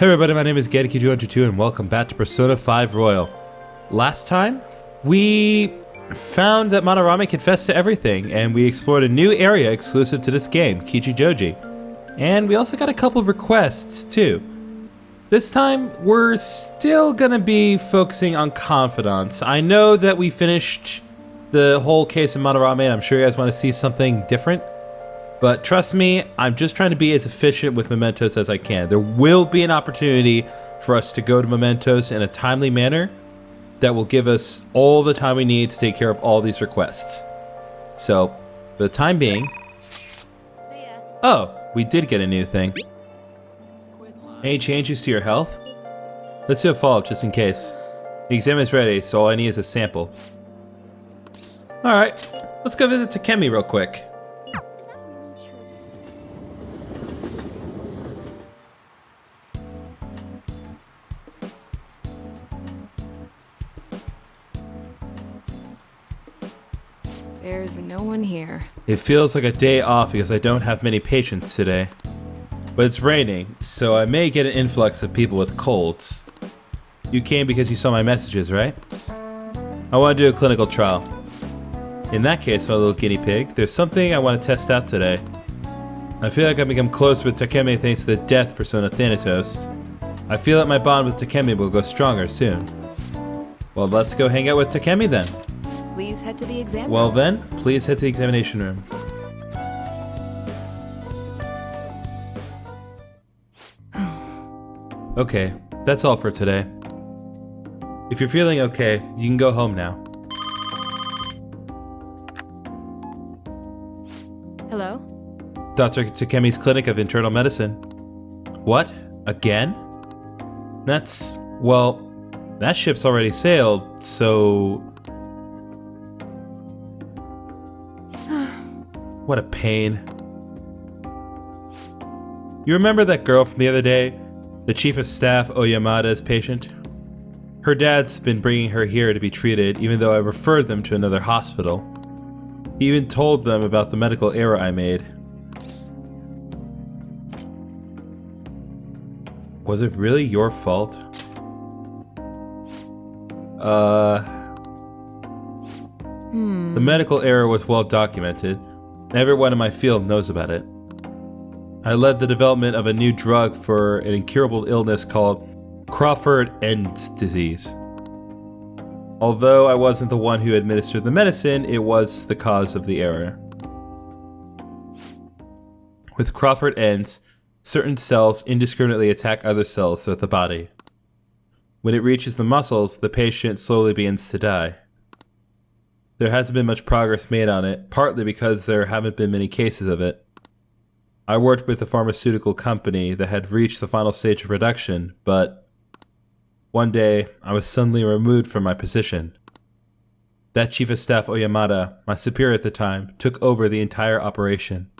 Hey everybody, my name is Gediki202 and welcome back to Persona 5 Royal. Last time, we found that Madarame confessed to everything, and we explored a new area exclusive to this game, Kichijoji. And we also got a couple of requests, too. This time, we're still gonna be focusing on Confidants. I know that we finished the whole case of Madarame, and I'm sure you guys want to see something different. But trust me, I'm just trying to be as efficient with Mementos as I can. There will be an opportunity for us to go to Mementos in a timely manner that will give us all the time we need to take care of all these requests. So, for the time being... Oh, we did get a new thing. Any changes to your health? Let's do a follow-up just in case. The exam is ready, so all I need is a sample. Alright, let's go visit Takemi real quick. There's no one here. It feels like a day off because I don't have many patients today. But it's raining, so I may get an influx of people with colds. You came because you saw my messages, right? I want to do a clinical trial. In that case, my little guinea pig, there's something I want to test out today. I feel like I've become close with Takemi thanks to the death persona Thanatos. I feel that my bond with Takemi will go stronger soon. Well, let's go hang out with Takemi then. Please head to the exam room. Well then, please head to the examination room. Okay, that's all for today. If you're feeling okay, you can go home now. Hello? Dr. Takemi's Clinic of Internal Medicine. What? Again? That's... well, that ship's already sailed, so... What a pain. You remember that girl from the other day? The Chief of Staff Oyamada's patient? Her dad's been bringing her here to be treated, even though I referred them to another hospital. He even told them about the medical error I made. Was it really your fault? The medical error was well documented. Everyone in my field knows about it. I led the development of a new drug for an incurable illness called Crawford-Ends disease. Although I wasn't the one who administered the medicine, it was the cause of the error. With Crawford-Ends, certain cells indiscriminately attack other cells throughout the body. When it reaches the muscles, the patient slowly begins to die. There hasn't been much progress made on it, partly because there haven't been many cases of it. I worked with a pharmaceutical company that had reached the final stage of production, but one day I was suddenly removed from my position. That Chief of Staff Oyamada, my superior at the time, took over the entire operation.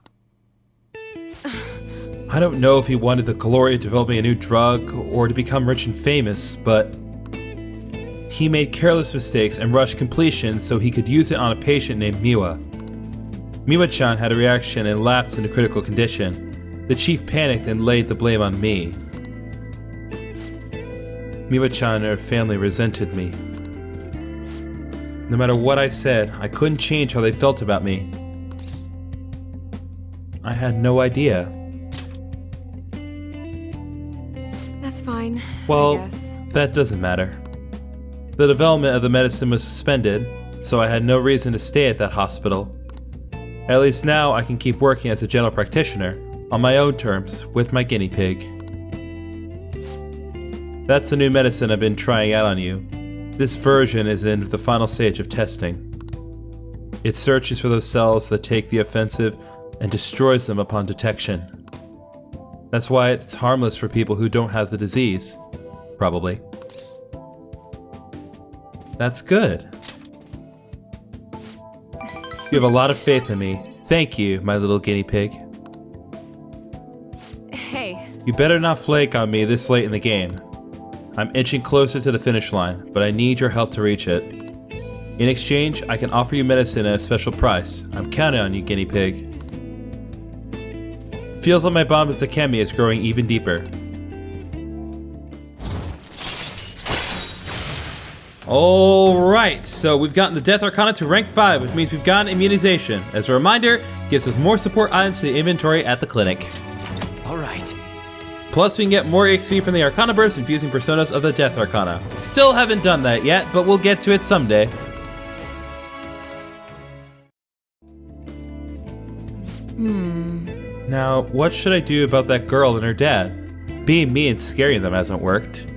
I don't know if he wanted the glory of developing a new drug or to become rich and famous, but he made careless mistakes and rushed completion so he could use it on a patient named Miwa. Miwa-chan had a reaction and lapsed into critical condition. The chief panicked and laid the blame on me. Miwa-chan and her family resented me. No matter what I said, I couldn't change how they felt about me. I had no idea. That's fine. Well, I guess. that doesn't matter. The development of the medicine was suspended, so I had no reason to stay at that hospital. At least now I can keep working as a general practitioner, on my own terms, with my guinea pig. That's the new medicine I've been trying out on you. This version is in the final stage of testing. It searches for those cells that take the offensive and destroys them upon detection. That's why it's harmless for people who don't have the disease. Probably. That's good. You have a lot of faith in me. Thank you, my little guinea pig. Hey. You better not flake on me this late in the game. I'm inching closer to the finish line, but I need your help to reach it. In exchange, I can offer you medicine at a special price. I'm counting on you, guinea pig. Feels like my bond with Takemi is growing even deeper. Alright, so we've gotten the Death Arcana to rank 5, which means we've gotten immunization. As a reminder, it gives us more support items to the inventory at the clinic. Alright. Plus, we can get more XP from the Arcana Burst infusing personas of the Death Arcana. Still haven't done that yet, but we'll get to it someday. Now, what should I do about that girl and her dad? Being me and scaring them hasn't worked.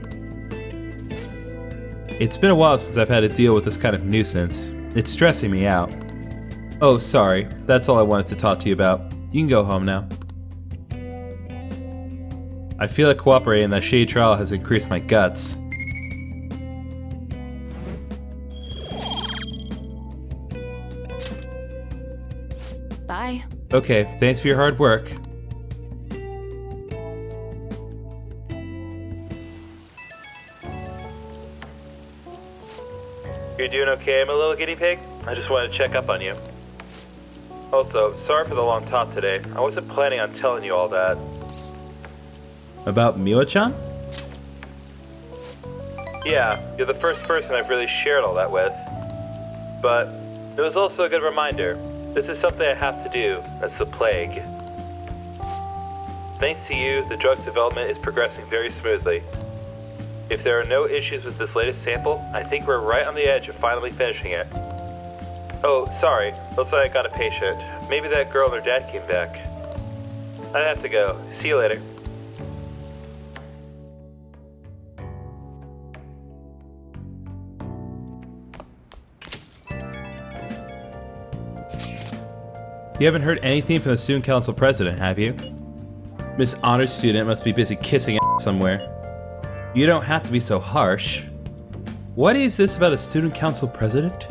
It's been a while since I've had to deal with this kind of nuisance. It's stressing me out. Oh, sorry. That's all I wanted to talk to you about. You can go home now. I feel like cooperating in that shady trial has increased my guts. Bye. Okay, thanks for your hard work. You're doing okay, my little guinea pig? I just wanted to check up on you. Also, sorry for the long talk today. I wasn't planning on telling you all that. About Miwa-chan? Yeah, you're the first person I've really shared all that with. But it was also a good reminder. This is something I have to do. That's the plague. Thanks to you, the drug's development is progressing very smoothly. If there are no issues with this latest sample, I think we're right on the edge of finally finishing it. Oh, sorry. Looks like I got a patient. Maybe that girl and her dad came back. I have to go. See you later. You haven't heard anything from the student council president, have you? Miss Honor Student must be busy kissing ass somewhere. You don't have to be so harsh. What is this about a student council president?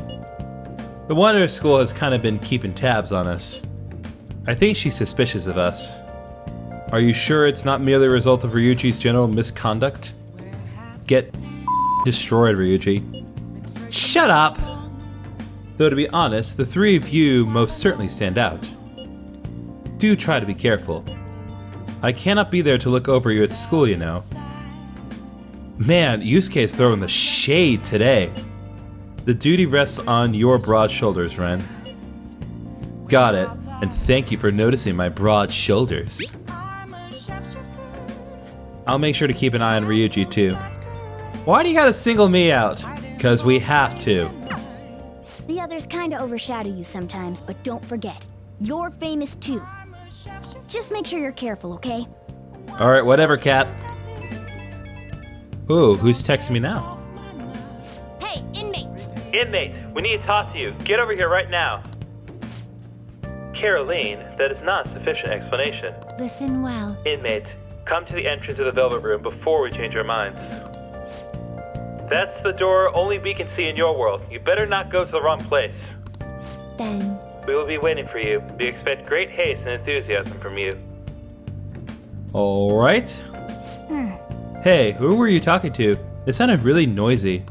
The one at our school has kind of been keeping tabs on us. I think she's suspicious of us. Are you sure it's not merely a result of Ryuji's general misconduct? Get destroyed, Ryuji. Shut up! Though to be honest, the three of you most certainly stand out. Do try to be careful. I cannot be there to look over you at school, you know. Man, Yusuke is throwing the shade today. The duty rests on your broad shoulders, Ren. Got it, and thank you for noticing my broad shoulders. I'll make sure to keep an eye on Ryuji too. Why do you gotta single me out? 'Cause we have to. The others kinda overshadow you sometimes, but don't forget, you're famous too. Just make sure you're careful, okay? Alright, whatever, Cat. Ooh, who's texting me now? Hey, inmate! Inmate, we need to talk to you. Get over here right now. Caroline, that is not a sufficient explanation. Listen well. Inmate, come to the entrance of the Velvet Room before we change our minds. That's the door only we can see in your world. You better not go to the wrong place. Then... We will be waiting for you. We expect great haste and enthusiasm from you. Alright. Hey, who were you talking to? It sounded really noisy.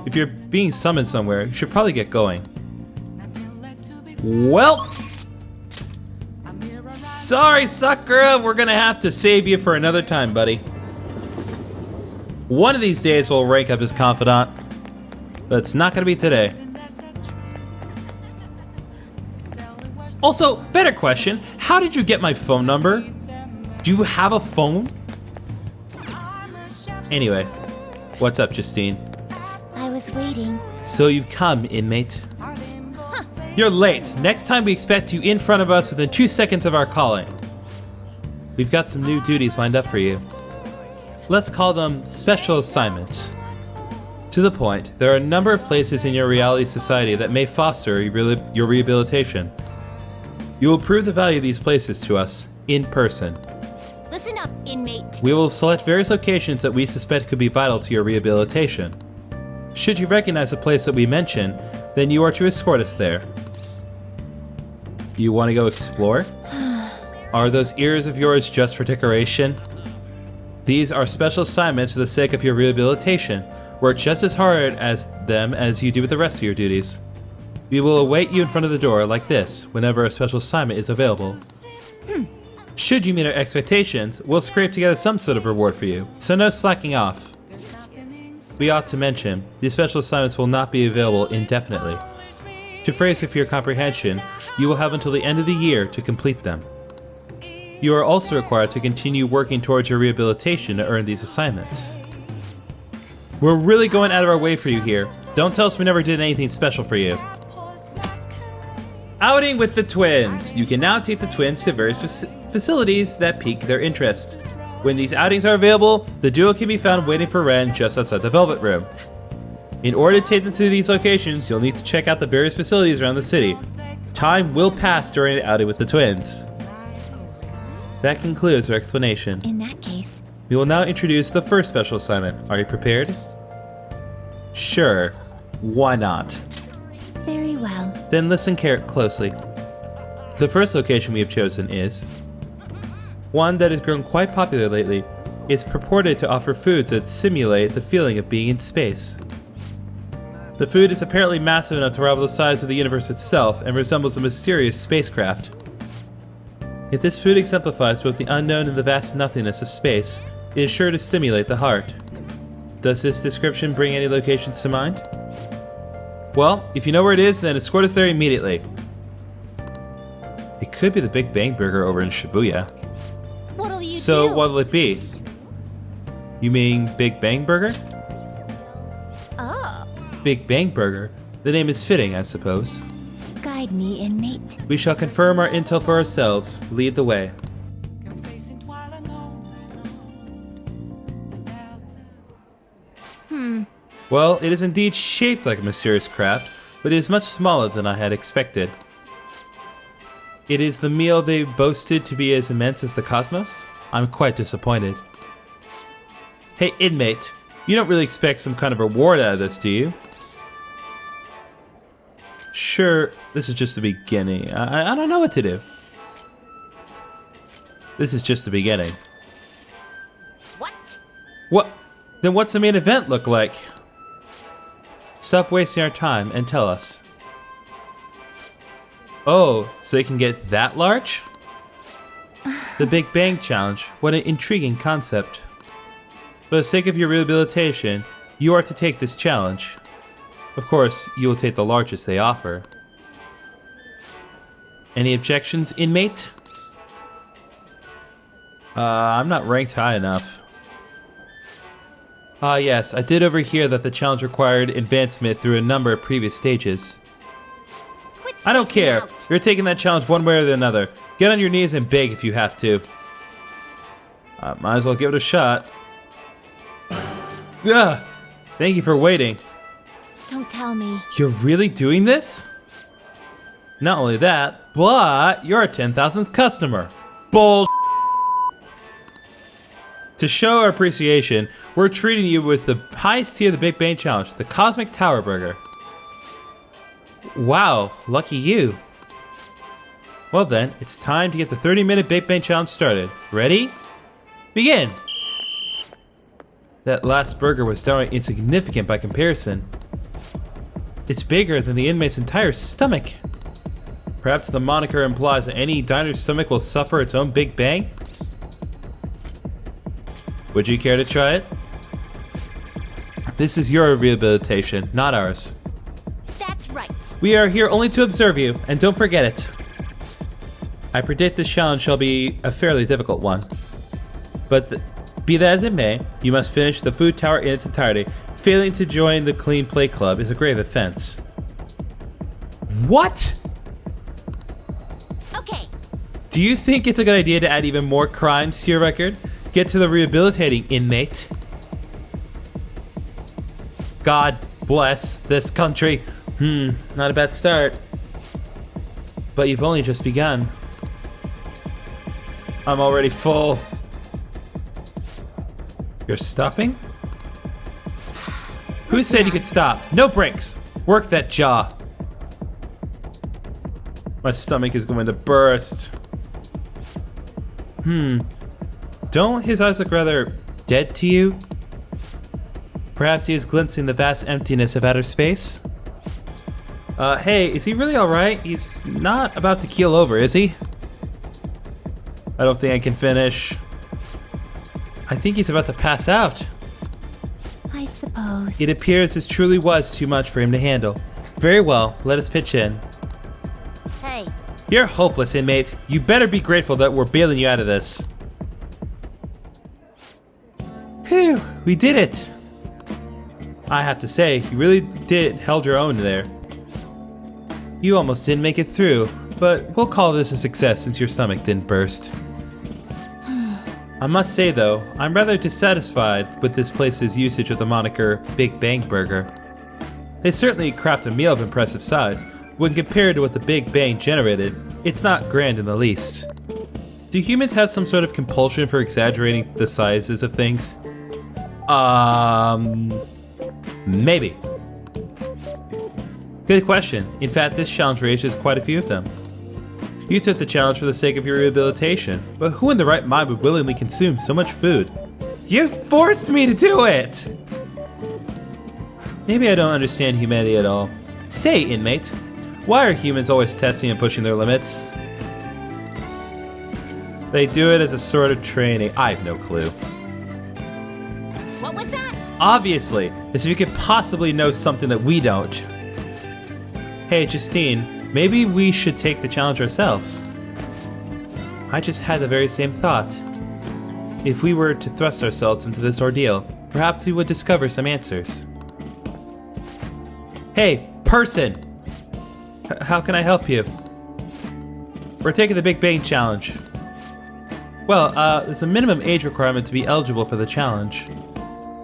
If you're being summoned somewhere, you should probably get going. Well... Sorry, Sakura. We're gonna have to save you for another time, buddy. One of these days we'll rank up as Confidant, but it's not gonna be today. Also, better question, how did you get my phone number? Do you have a phone? Anyway, what's up, Justine? I was waiting. So you've come, inmate. You're late. Next time we expect you in front of us within 2 seconds of our calling. We've got some new duties lined up for you. Let's call them special assignments. To the point, there are a number of places in your reality society that may foster your rehabilitation. You will prove the value of these places to us in person. Listen up, inmate. We will select various locations that we suspect could be vital to your rehabilitation. Should you recognize a place that we mention, then you are to escort us there. You want to go explore? Are those ears of yours just for decoration? These are special assignments for the sake of your rehabilitation. Work just as hard as them as you do with the rest of your duties. We will await you in front of the door like this whenever a special assignment is available. Should you meet our expectations, we'll scrape together some sort of reward for you, so no slacking off. we ought to mention, these special assignments will not be available indefinitely. To phrase it for your comprehension, you will have until the end of the year to complete them. You are also required to continue working towards your rehabilitation to earn these assignments. We're really going out of our way for you here. Don't tell us we never did anything special for you. Outing with the twins! You can now take the twins to various facilities that pique their interest. When these outings are available, the duo can be found waiting for Ren just outside the Velvet Room. In order to take them to these locations, you'll need to check out the various facilities around the city. Time will pass during an outing with the twins. That concludes our explanation. In that case, We will now introduce the first special assignment. Are you prepared? Sure. Why not? very well. Then listen closely. The first location we have chosen is one that has grown quite popular lately. It's purported to offer foods that simulate the feeling of being in space. The food is apparently massive enough to rival the size of the universe itself and resembles a mysterious spacecraft. If this food exemplifies both the unknown and the vast nothingness of space, it is sure to stimulate the heart. Does this description bring any locations to mind? Well, if you know where it is, then escort us there immediately. It could be the Big Bang Burger over in Shibuya. What'll you do? So what'll it be? You mean Big Bang Burger? Oh. Big Bang Burger? The name is fitting, I suppose. Guide me, inmate. We shall confirm our intel for ourselves. Lead the way. Well, it is indeed shaped like a mysterious craft, but it is much smaller than I had expected. It is the meal they boasted to be as immense as the cosmos? I'm quite disappointed. Hey, inmate, you don't really expect some kind of reward out of this, do you? Sure, this is just the beginning. I don't know what to do. This is just the beginning. What? What? Then what's the main event look like? Stop wasting our time and tell us. Oh, so they can get that large? The Big Bang Challenge. What an intriguing concept. For the sake of your rehabilitation, you are to take this challenge. Of course, you will take the largest they offer. Any objections, inmate? I'm not ranked high enough. Ah yes, I did overhear that the challenge required advancement through a number of previous stages. Quit I don't spacing care. out. You're taking that challenge one way or the other. Get on your knees and beg if you have to. Might as well give it a shot. Ugh! Thank you for waiting. Don't tell me. You're really doing this? Not only that, but you're our 10,000th customer. Bull. To show our appreciation, we're treating you with the highest tier of the Big Bang Challenge, the Cosmic Tower Burger. Wow, lucky you. Well then, it's time to get the 30-minute Big Bang Challenge started. Ready? Begin! That last burger was downright insignificant by comparison. It's bigger than the inmate's entire stomach. Perhaps the moniker implies that any diner's stomach will suffer its own Big Bang? Would you care to try it? This is your rehabilitation, not ours. That's right. We are here only to observe you, and don't forget it. I predict this challenge shall be a fairly difficult one. But be that as it may, you must finish the food tower in its entirety. Failing to join the Clean Play Club is a grave offense. What? Okay. Do you think it's a good idea to add even more crimes to your record? Get to the rehabilitating, inmate. God bless this country. Not a bad start. But you've only just begun. I'm already full. You're stopping? Who said you could stop? No breaks. Work that jaw. My stomach is going to burst. Don't his eyes look rather dead to you? Perhaps he is glimpsing the vast emptiness of outer space? Hey, is he really alright? He's not about to keel over, is he? I don't think I can finish. I think he's about to pass out. I suppose. suppose. It appears this truly was too much for him to handle. Very well, let us pitch in. Hey, You're hopeless, inmate. You better be grateful that we're bailing you out of this. Phew, we did it. I have to say, you really held your own there. You almost didn't make it through, but we'll call this a success since your stomach didn't burst. I must say though, I'm rather dissatisfied with this place's usage of the moniker Big Bang Burger. They certainly craft a meal of impressive size. When compared to what the Big Bang generated, it's not grand in the least. Do humans have some sort of compulsion for exaggerating the sizes of things? Maybe. Good question. In fact, this challenge raises quite a few of them. You took the challenge for the sake of your rehabilitation, but who in the right mind would willingly consume so much food? You forced me to do it! Maybe I don't understand humanity at all. Say, inmate, why are humans always testing and pushing their limits? They do it as a sort of training. I have no clue. what was that? Obviously, as if you could possibly know something that we don't. Hey, Justine, maybe we should take the challenge ourselves. I just had the very same thought. If we were to thrust ourselves into this ordeal, perhaps we would discover some answers. Hey, person! How can I help you? We're taking the Big Bang Challenge. Well, there's a minimum age requirement to be eligible for the challenge.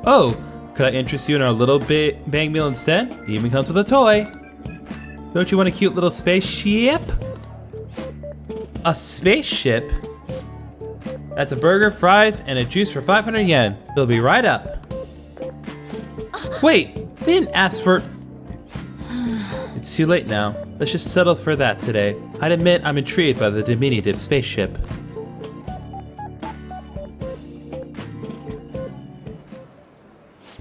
Oh, could I interest you in our little bang meal instead? It even comes with a toy. Don't you want a cute little spaceship? A spaceship? That's a burger, fries, and a juice for 500 yen. It'll be right up. Wait, we didn't ask for... It's too late now. Let's just settle for that today. I'd admit I'm intrigued by the diminutive spaceship.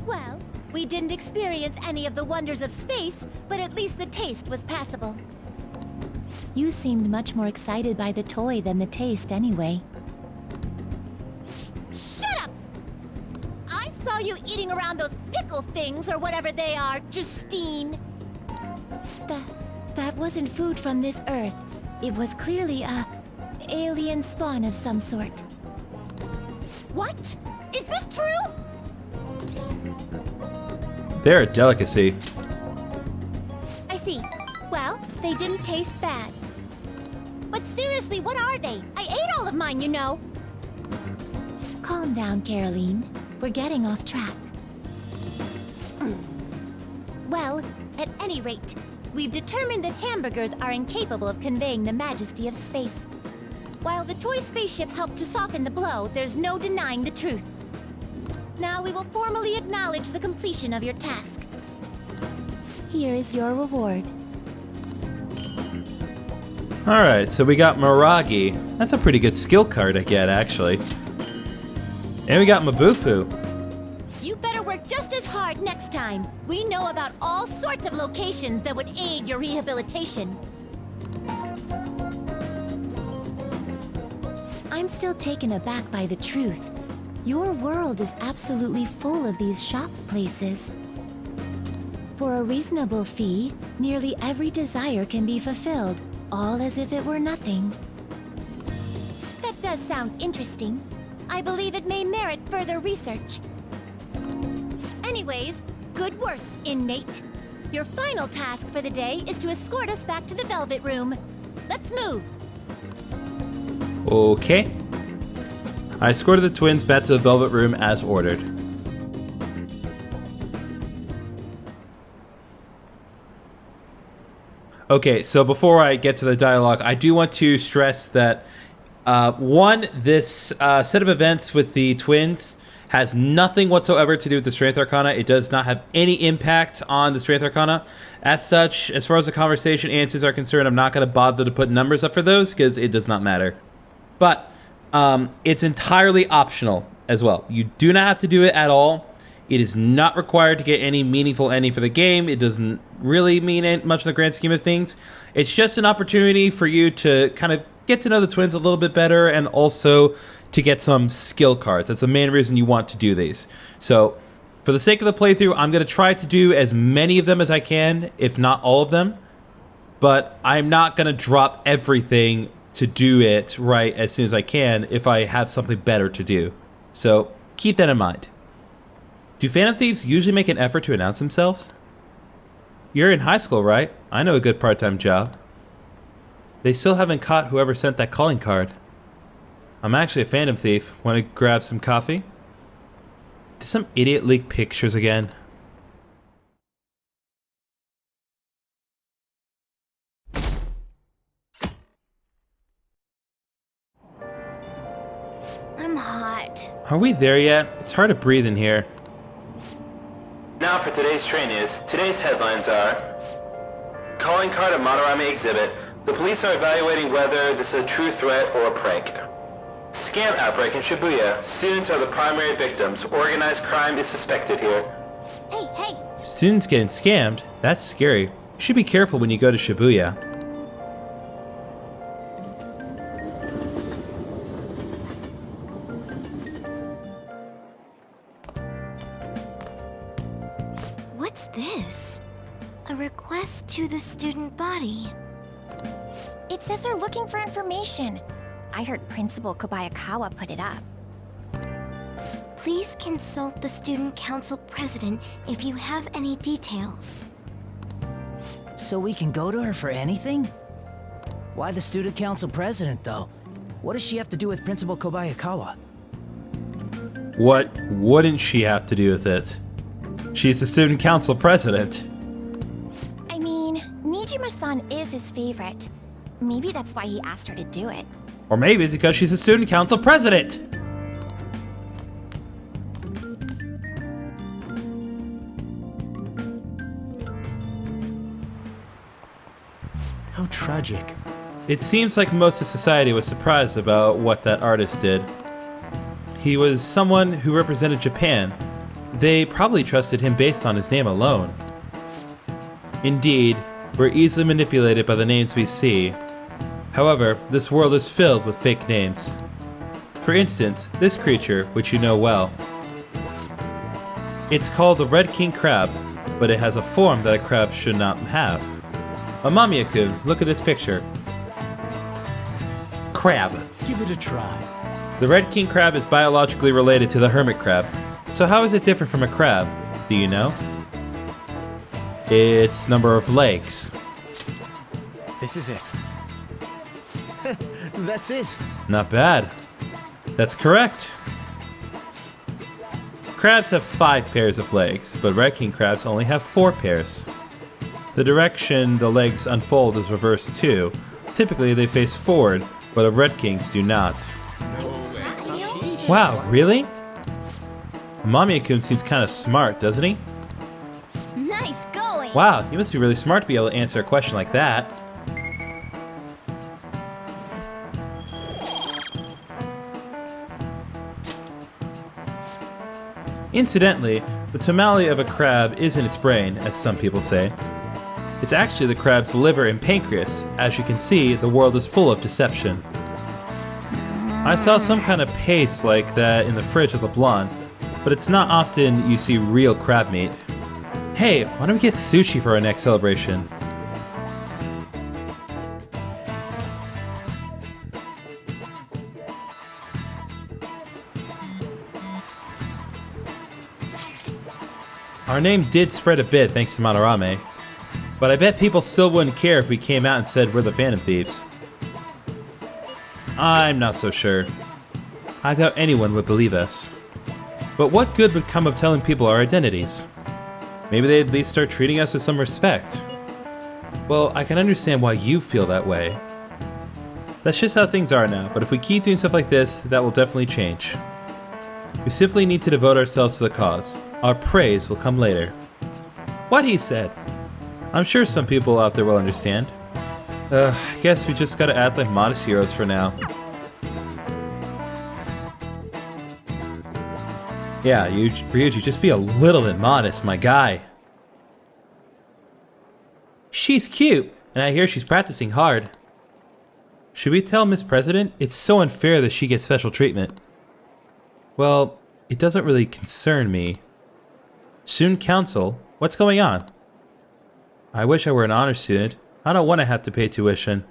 Well, we didn't experience any of the wonders of space, but at least the taste was passable. You seemed much more excited by the toy than the taste anyway. Shut up! I saw you eating around those pickle things or whatever they are, Justine. That wasn't food from this Earth. It was clearly a alien spawn of some sort. What? Is this true? They're a delicacy. I see. Well, they didn't taste bad. But seriously, what are they? I ate all of mine, you know. Calm down, Caroline. We're getting off track. Well, at any rate, we've determined that hamburgers are incapable of conveying the majesty of space. While the toy spaceship helped to soften the blow, there's no denying the truth. Now we will formally acknowledge the completion of your task. Here is your reward. Alright, so we got Miragi. That's a pretty good skill card I get, actually. And we got Mabufu. You better work just as hard next time. We know about all sorts of locations that would aid your rehabilitation. I'm still taken aback by the truth. Your world is absolutely full of these shop places. For a reasonable fee, nearly every desire can be fulfilled, all as if it were nothing. That does sound interesting. I believe it may merit further research. Anyways, good work, inmate. Your final task for the day is to escort us back to the Velvet Room. Let's move. Okay. I escorted the twins back to the Velvet Room as ordered. Okay, so before I get to the dialogue, I do want to stress that one, this set of events with the twins has nothing whatsoever to do with the Strength Arcana. It does not have any impact on the Strength Arcana. As such, as far as the conversation answers are concerned, I'm not going to bother to put numbers up for those because it does not matter. But it's entirely optional as well. You do not have to do it at all. It is not required to get any meaningful ending for the game. It doesn't really mean much in the grand scheme of things. It's just an opportunity for you to kind of get to know the twins a little bit better and also to get some skill cards. That's the main reason you want to do these. So For the sake of the playthrough, I'm going to try to do as many of them as I can, if not all of them. But I'm not going to drop everything to do it right as soon as I can if I have something better to do. So keep that in mind. Do Phantom Thieves usually make an effort to announce themselves? You're in high school, right? I know a good part-time job. They still haven't caught whoever sent that calling card. I'm actually a Phantom Thief. Want to grab some coffee? Did some idiot leak pictures again? I'm hot. Are we there yet? It's hard to breathe in here. Now for today's train news. Today's headlines are: calling card at Manorami exhibit. The police are evaluating whether this is a true threat or a prank. Scam outbreak in Shibuya. Students are the primary victims. Organized crime is suspected here. Hey, hey! Students getting scammed? That's scary. You should be careful when you go to Shibuya. What's this? A request to the student body. It says they're looking for information. I heard Principal Kobayakawa put it up. Please consult the student council president if you have any details. So we can go to her for anything? Why the student council president, though? What does she have to do with Principal Kobayakawa? What wouldn't she have to do with it? She's the student council president. I mean, Nijima-san is his favorite. Maybe that's why he asked her to do it. Or maybe it's because she's the student council president. How tragic. It seems like most of society was surprised about what that artist did. He was someone who represented Japan. They probably trusted him based on his name alone. Indeed, we're easily manipulated by the names we see. However, this world is filled with fake names. For instance, this creature, which you know well. It's called the Red King Crab, but it has a form that a crab should not have. Amamiya-kun, look at this picture. Crab. Give it a try. The Red King Crab is biologically related to the hermit crab. So how is it different from a crab? Do you know? Its number of legs. This is it. That's it. Not bad. That's correct. Crabs have 5 pairs of legs, but Red King crabs only have 4 pairs. The direction the legs unfold is reversed too. Typically they face forward, but Red Kings do not. Wow, really? Amamiya-kun seems kind of smart, doesn't he? Nice going! Wow, you must be really smart to be able to answer a question like that. Incidentally, the tamale of a crab isn't its brain, as some people say. It's actually the crab's liver and pancreas. As you can see, the world is full of deception. I saw some kind of paste like that in the fridge of the blonde, but it's not often you see real crab meat. Hey, why don't we get sushi for our next celebration? Our name did spread a bit thanks to Manorame, but I bet people still wouldn't care if we came out and said we're the Phantom Thieves. I'm not so sure. I doubt anyone would believe us. But what good would come of telling people our identities? Maybe they'd at least start treating us with some respect. Well, I can understand why you feel that way. That's just how things are now, but if we keep doing stuff like this, that will definitely change. We simply need to devote ourselves to the cause. Our praise will come later. What he said. I'm sure some people out there will understand. I guess we just gotta act like modest heroes for now. Yeah, Ryuji, just be a little bit modest, my guy. She's cute, and I hear she's practicing hard. Should we tell Miss President? It's so unfair that she gets special treatment. Well, it doesn't really concern me. Student council? What's going on? I wish I were an honor student. I don't want to have to pay tuition.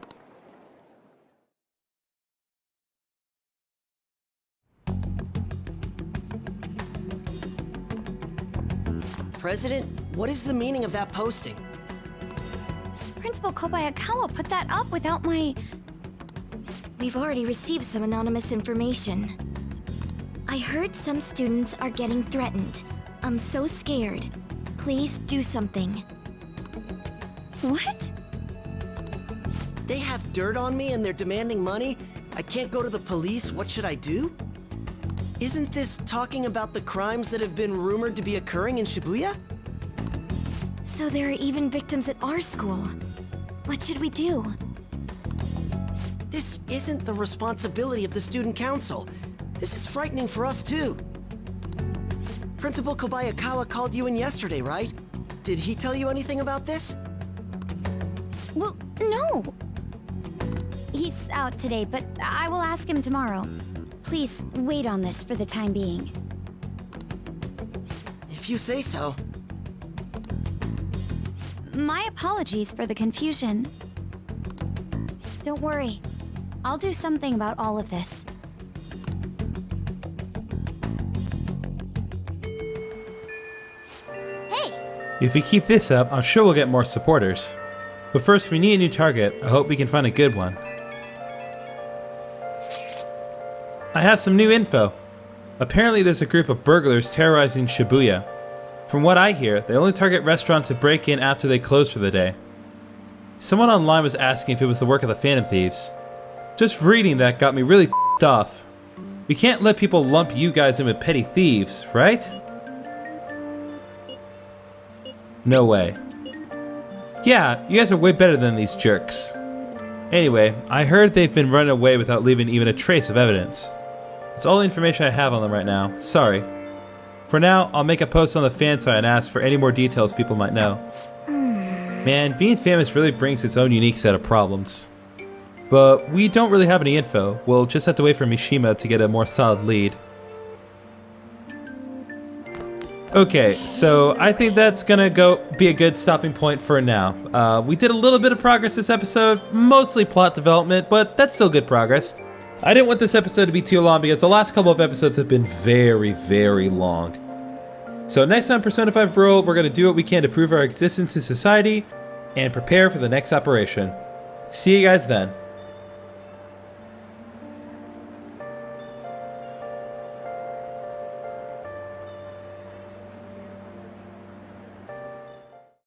President, what is the meaning of that posting? Principal Kobayakawa put that up without my... We've already received some anonymous information. I heard some students are getting threatened. I'm so scared. Please do something. What? They have dirt on me and they're demanding money? I can't go to the police, what should I do? Isn't this talking about the crimes that have been rumored to be occurring in Shibuya? So there are even victims at our school. What should we do? This isn't the responsibility of the student council. This is frightening for us too. Principal Kobayakawa called you in yesterday, right? Did he tell you anything about this? Well, no. He's out today, but I will ask him tomorrow. Please wait on this for the time being. If you say so. My apologies for the confusion. Don't worry. I'll do something about all of this. Hey! If we keep this up, I'm sure we'll get more supporters. But first, we need a new target. I hope we can find a good one. I have some new info. Apparently there's a group of burglars terrorizing Shibuya. From what I hear, they only target restaurants to break in after they close for the day. Someone online was asking if it was the work of the Phantom Thieves. Just reading that got me really pissed off. We can't let people lump you guys in with petty thieves, right? No way. Yeah, you guys are way better than these jerks. Anyway, I heard they've been running away without leaving even a trace of evidence. That's all the information I have on them right now. Sorry. For now, I'll make a post on the fan site and ask for any more details people might know. Man, being famous really brings its own unique set of problems. But we don't really have any info. We'll just have to wait for Mishima to get a more solid lead. Okay, so I think that's gonna be a good stopping point for now. We did a little bit of progress this episode, mostly plot development, but that's still good progress. I didn't want this episode to be too long because the last couple of episodes have been very, very long. So next time Persona 5 Royal, we're gonna do what we can to prove our existence in society and prepare for the next operation. See you guys then.